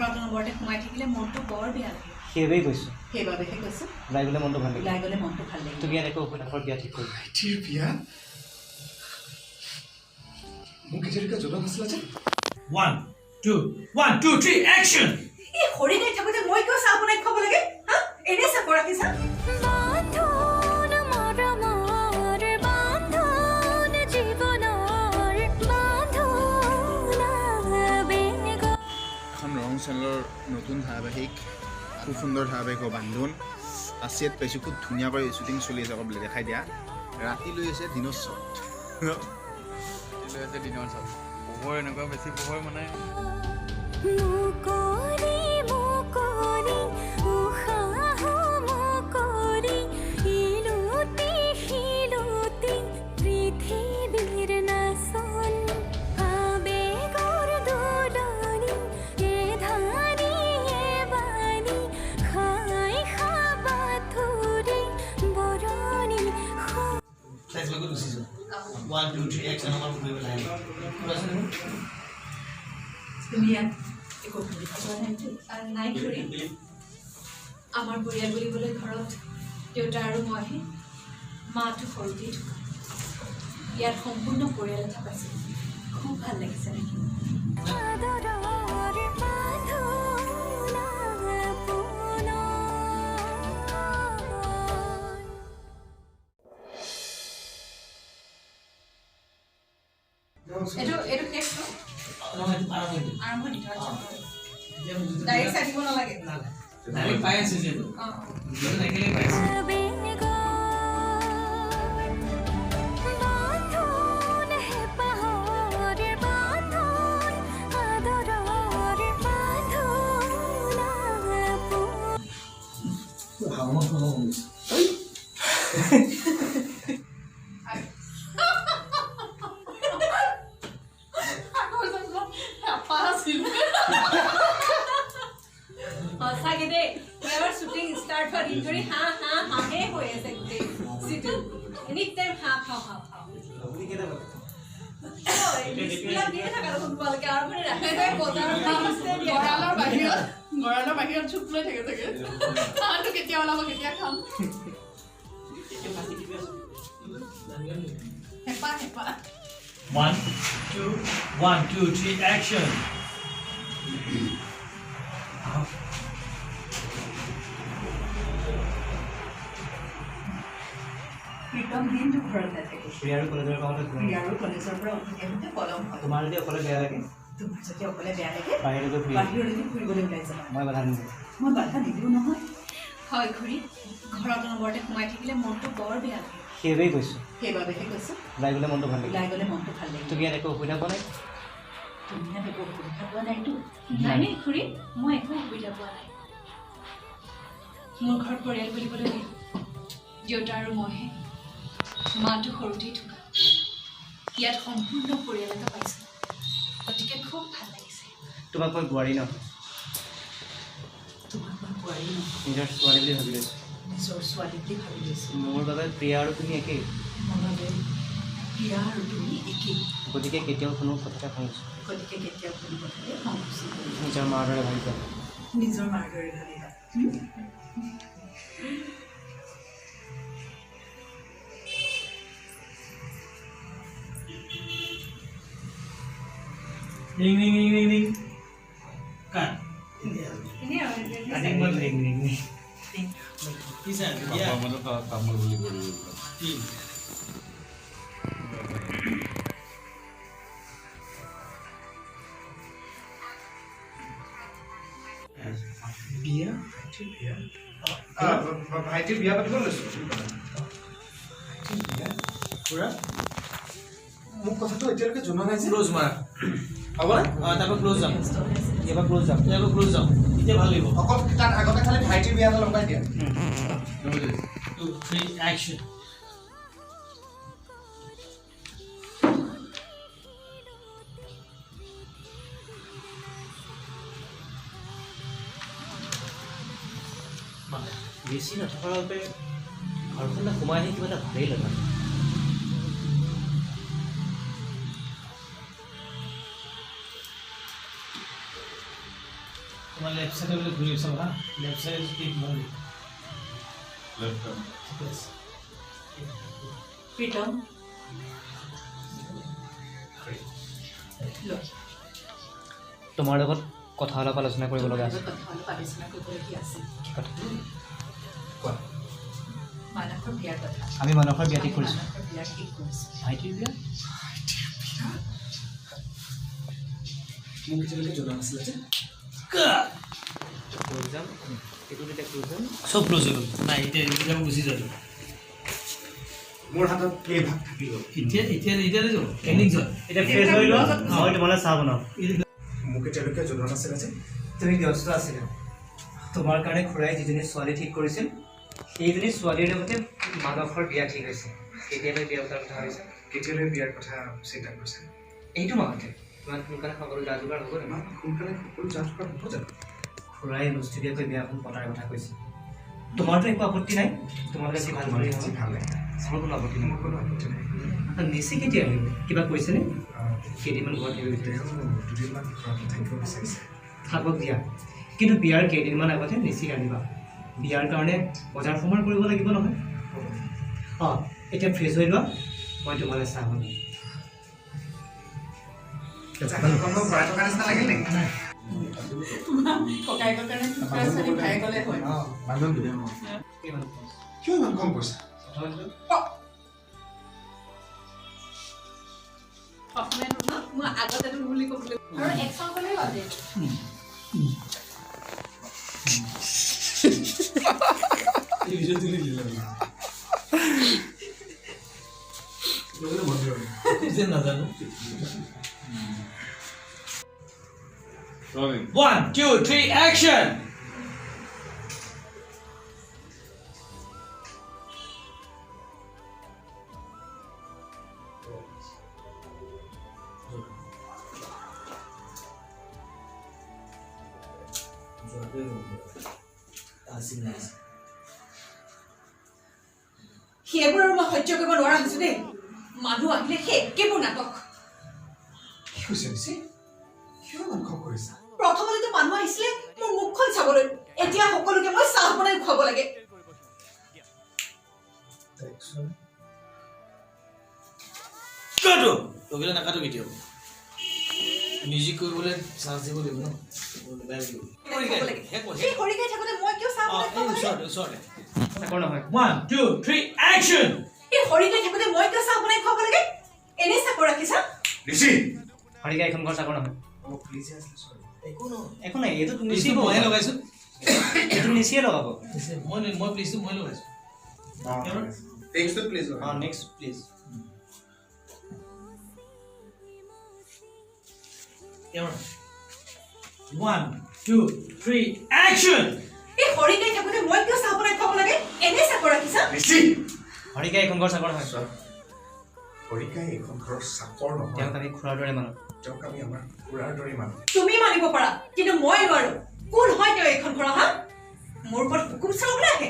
ঘৰত নবৰতে সোমাই থাকিলে মনটো বৰ বেয়া লাগে সেইবাবেই কৈছোঁ সেইবাবেহে কৈছোঁ ওলাই গ'লে মনটো ভাল লাগে ওলাই গ'লে মনটো ভাল লাগে তুমি ইয়াত একো অসুবিধাৰ বিয়া ঠিক কৰিবা ভাইটিৰ বিয়া মোক এতিয়ালৈকে জনা নাছিলা যে 1 2 1 2 3 এক্সন এই হৰি গাই থাকোঁতে মই কিয় চাহ বনাই খুৱাব লাগে হা এনেই চাহ ৰাখিছা ৰং চেনেলৰ নতুন ধাৰাবাহিক খুব সুন্দৰ ধাৰাবাহিক বান্ধোন আছিয়াত পাইছোঁ খুব ধুনীয়াকৈ শ্বুটিং চলি আছে আকৌ দেখাই দিয়া ৰাতি লৈ আছে দিনৰ শ্বট লৈ আছে দিনৰ শ্বট পোহৰ এনেকুৱা বেছি পোহৰ মানে One, two, three, action. I'm going to do it. তুমি একো নাই ঘূৰি আমাৰ পৰিয়াল বুলিবলৈ ঘৰত দেউতা আৰু মইহে মাটো সৰুতেই থকা ইয়াত সম্পূৰ্ণ পৰিয়াল এটা পাইছে খুব ভাল লাগিছে নেকি এইটো শেষ আৰম্ভণি ডাইৰেক্ট চাই দিব নালাগে Direct bias is it? Regular bias. সঁচাকে দেই এবাৰ শ্বুটিং ষ্টাৰ্ট হোৱাৰ দিন ধৰি হাঁহে হৈ আছে গোটেই চিটো এনি টাইম গঁৰালৰ বাহিৰত চুপ লৈ থাকে চাগে হাঁহটো কেতিয়া ওলাব কেতিয়া খাম হেঁপাহ হেঁপাহ 1 2 3 action. প্ৰীতম দিনটো ঘৰত নাথাকে প্ৰিয়াৰো কলেজৰ কামতে প্ৰিয়াৰো কলেজৰ পৰা উঠি আহোঁতে পলম হয় তোমাৰ যদি অকলে বেয়া লাগে তোমাৰ যদি অকলে বেয়া লাগে বাহিৰলৈ বাহিৰলৈকে ফুৰিবলৈ ওলাই যাবা মই বাধা নিদিওঁ মই বাধা নিদিওঁ নহয় হয় ঘূৰি ঘৰত নবৰতে সোমাই থাকিলে মনটো বৰ বেয়া লাগে সেইবাবেই কৈছোঁ সেইবাবেহে কৈছোঁ ওলাই গ'লে মনটো ভাল লাগে ওলাই গ'লে মনটো ভাল লাগে তুমি ইয়াত একো অসুবিধা পোৱা নাই তুমি ইয়াত একো অসুবিধা পোৱা নাইতো নাই খুৰী মই একো অসুবিধা পোৱা নাই মোৰ ঘৰত পৰিয়াল বুলিবলৈ দেউতা আৰু মইহে মাটো সৰুতেই থকা ইয়াত সম্পূৰ্ণ পৰিয়াল এটা পাইছোঁ গতিকে খুব ভাল লাগিছে তোমাক মই বোৱাৰী ন তোমাক মই বোৱাৰী নহয় নিজৰ ছোৱালী বুলি ভাবি লৈছোঁ নিজৰ ছোৱালী বুলি ভাবি লৈছোঁ মোৰ বাবে প্ৰিয়া আৰু তুমি একেই মোৰ বাবে প্ৰিয়া আৰু তুমি একেই গতিকে কেতিয়াও কোনো কথাতে ভাবিছোঁ গতিকে কেতিয়াও কোনো কথাতে সংকোচি কৰিবা নিজৰ মাৰ দৰে ভাবিবা নিজৰ মাৰ দৰে ভাবিবা Ring ring ring ring ring. Cut. Cutting one ring ring ring. Bisa dia. কামল বুলি কৰিব Team. বিয়া ভাইটিৰ বিয়া পাতিব লৈছোঁ Pura. মোক কথাটো এতিয়ালৈকে জনা নাই যে Close mara. হ'বনে তারপর ক্লোজ যাম এবার ক্লোজ যাম এবার ক্লোজ যাম ইতে ভালো লাগিব অকল তাত আগতে খালি ভাইটিৰ বিয়া এটা লগাই দিয়া 2 3 action. বেছি নথকাৰ বাবে ঘৰখনলৈ সোমাই আহি কিবা এটা ভালেই লগা তোমাৰ লেফ্ট চাইডে বোলে ঘূৰি চাব হা লেফ্ট চাইডে টিপ মাৰি ঠিক আছে প্ৰীতম তোমাৰ লগত কথা অলপ আলোচনা কৰিব লগা আছে কথা অলপ আলোচনা কৰিবলগীয়া আছে কি কথা কোৱা মানসৰ বিয়াৰ কথা আমি মানসৰ বিয়া ঠিক কৰিছোঁ মানসৰ বিয়া ঠিক কৰিছোঁ ভাইটিৰ বিয়া মোক এতিয়ালৈকে জনা নাছিলে যে যাম এইটো তেতিয়া কৈ যাম চব ক্ল'জ হৈ গ'ল নাই এতিয়া গুচি যাব মোৰ হাতত প্লে ভাগ থাকি গ'ল এতিয়া যাব এণ্ডিং যোৱা এতিয়া ফ্ৰেছ হৈ লোৱা মই তোমালৈ চাহ বনাওঁ মোক এতিয়ালৈকে জনা নাছিলে যে তুমি ব্যস্ত আছিলা তোমাৰ কাৰণে খুৰাই যিজনী ছোৱালী ঠিক কৰিছিল সেইজনী ছোৱালীৰ লগতে মানসৰ বিয়া ঠিক হৈছে কেতিয়ালৈ বিয়া পতাৰ কথা হৈছে কেতিয়ালৈ বিয়াৰ কথা চিন্তা কৰিছে এইটো মাহতে ইমান সোনকালে সকলো যা যোগাৰ হ'ব জানো ইমান সোনকালে সকলো যাত্ৰা হ'ব জানো খুৰাই অনুষ্ঠীয়াকৈ বিয়াখন পতাৰ কথা কৈছে তোমাৰতো একো আপত্তি নাই তোমালোকে যি ভাল বুলি যি ভাল লাগে মোৰ কোনো আপত্তি নাই মোৰ কোনো আপত্তি নাই নিচি কেতিয়া আহিব কিবা কৈছেনে কেইদিনমান ঘৰত থাকিব তেওঁ দুদিনমান ঘৰত থাকিব বিচাৰিছে থাকক দিয়া কিন্তু বিয়াৰ কেইদিনমান আগতে নিচিক আনিবা বিয়াৰ কাৰণে বজাৰ সমাৰ কৰিব লাগিব নহয় অঁ এতিয়া ফ্ৰেছ হৈ লোৱা মই তোমালৈ চাহ বনাম ভৰাই থকা নিচিনা লাগিল নেকি ককায়েকৰ কাৰণে ল'ৰা ছোৱালী ভাই গ'লে হয় কিয় ইমান কম পইচা অসমীয়াত ন মই আগতেতো বুলি ক'বলৈ আৰু একচন গ'লেই হ'ল দে নাজানো 1 2 3 action সেইবোৰ আৰু মই সহ্য কৰিব নোৱাৰা হৈছো দেই মানুহ আহিলে সেই একেবোৰ নাটক কি হৈছে নিচি কিয় ইমান খং কৰিছা প্ৰথমতেতো মানুহ আহিছিলে মোৰ মুখখন চাবলৈ এতিয়া সকলোকে মই চাহ বনাই খুৱাব লাগে কাটো তগিলে নাকাটো কেতিয়াও মিউজিক কৰিবলৈ চান্স দিব লাগিব ন এই হৰিকাই থাকোতে মই কিয় চাহ বনাই খুৱাব লাগে ওচৰতে চাকৰ নহয় 1 2 3 action এই হৰিকাই থাকোতে মই কিয় চাহ বনাই খুৱাব লাগে এনেই চাকৰ ৰাখিছা নিচি হৰিকা এইখন ঘৰ চাকৰ নহয় অ প্লিজ আছিলে সৰি একো নাই এইটো প্লিজটো ময়ে লগাইছো এইটো নিচিয়ে লগাব মই প্লিজটো মই লগাইছো টেক্সট প্লিজ অঁ নেক্সট প্লিজ কেমেৰা 1 2 3 action এই হৰিকাই থাকোতে মই কিয় চাহ বনাই খুৱাব লাগে এনেই চাকৰ ৰাখিছা নিচি হৰিকা এইখন ঘৰ চাকৰ নহয় হৰিকাই এইখন ঘৰৰ চাকৰ নহয় তেওঁক আমি খুৰাৰ দৰে মানুহ তেওঁক আমি আমাৰ খুৰাৰ দৰে মানুহ তুমি মানিব পাৰা কিন্তু মই নোৱাৰো কোন হয় তেওঁ এইখন ঘৰৰ হা মোৰ ওপৰত হুকুম চলাবলৈ আহে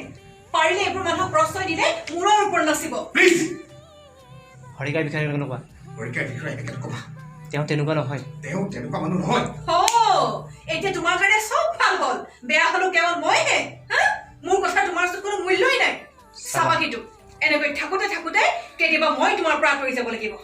পাৰিলে এইবোৰ মানুহক প্ৰশ্ৰয় দিলে মূৰৰ ওপৰত নাচিব প্লিজ হৰিকাৰ বিষয়ে কেনেকুৱা হৰিকাই বিষয়ে এনেকৈ নক'বা তেওঁ তেনেকুৱা নহয় তেওঁ তেনেকুৱা মানুহ নহয় এতিয়া তোমাৰ কাৰণে চব ভাল হ'ল বেয়া হলো কেৱল মইহে হা মোৰ কথা তোমাৰ ওচৰত কোনো মূল্যই নাই চাবা কিন্তু এনেকৈ থাকোতে থাকোতে কেতিয়াবা মই তোমাৰ পৰা আঁতৰি যাব লাগিব